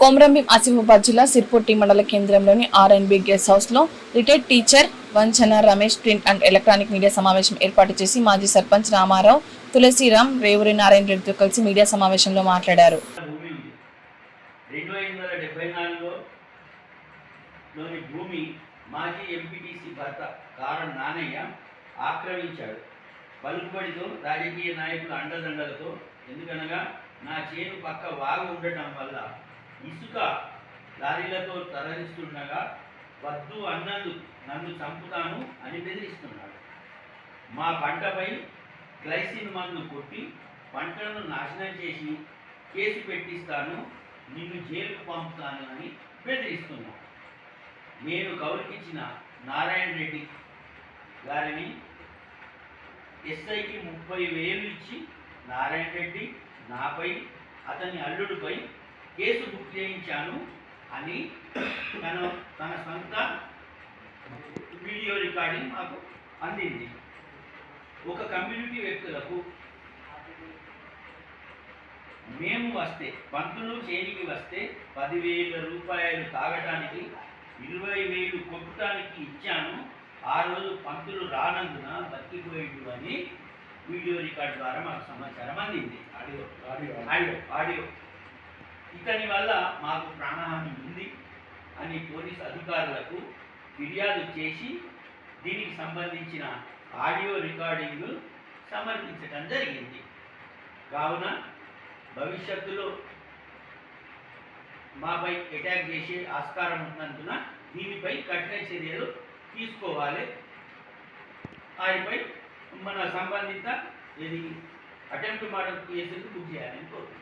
కొమరంభీం ఆసిఫాబాద్ జిల్లా సిర్పూర్ మండల కేంద్రంలోని ఆర్ఎన్బి గెస్ట్ హౌస్ లో రిటైర్డ్ టీచర్ వంచన Ramesh print and electronic media సమావేశం ఏర్పాటు చేసి మాజీ సర్పంచ్ రామారావు, తులసిరాం, రేవూరి నారాయణ రెడ్డితో కలిసి మీడియా సమావేశంలో మాట్లాడారు. 2024లోని భూమి మాజీ ఎంపీటీసీ భర్త కారం నానయ్య ఆక్రమించాడు. పలుకుబడితో రాజకీయ నాయకుల అండదండలతో. ఎందుకనగా నా చేను పక్క వాగు ఉండటం వల్ల ఇసుక లారీలతో తరలిస్తుండగా వద్దు అన్నందుకు నన్ను చంపుతాను అని బెదిరిస్తున్నాడు. మా పంటపై గ్లైసిన్ మందు కొట్టి పంటను నాశనం చేసి కేసు పెట్టిస్తాను, నిన్ను జైలుకు పంపుతాను అని బెదిరిస్తున్నాడు. నేను కౌలుకిచ్చిన నారాయణ రెడ్డి గారిని ఎస్ఐకి 30,000 ఇచ్చి నారాయణ రెడ్డి నాపై అతని అల్లుడిపై కేసు బుక్ చేయించాను అని తన సొంత వీడియో రికార్డింగ్ మాకు అందింది. ఒక కమ్యూనిటీ వ్యక్తులకు మేము వస్తే, పంతులు చేనికి వస్తే 10,000 రూపాయలు తాగటానికి 20,000 కొట్టడానికి ఇచ్చాను. ఆ రోజు పంతులు రానందున బతికిపోయిండు అని వీడియో రికార్డ్ ద్వారా మాకు సమాచారం అందింది. ఆడియో ఇతని వల్ల మాకు ప్రాణహాని ఉంది అని పోలీసు అధికారులకు ఫిర్యాదు చేసి దీనికి సంబంధించిన ఆడియో రికార్డింగ్ సమర్పించడం జరిగింది. కావున భవిష్యత్తులో మాపై అటాక్ చేసే ఆస్కారం ఉన్నందున దీనిపై కఠిన చర్యలు తీసుకోవాలి. వారిపై మన సంబంధిత ఇది అటెంప్ట్ మర్డర్ కేసులు బుక్ చేయాలని కోరుతున్నాం.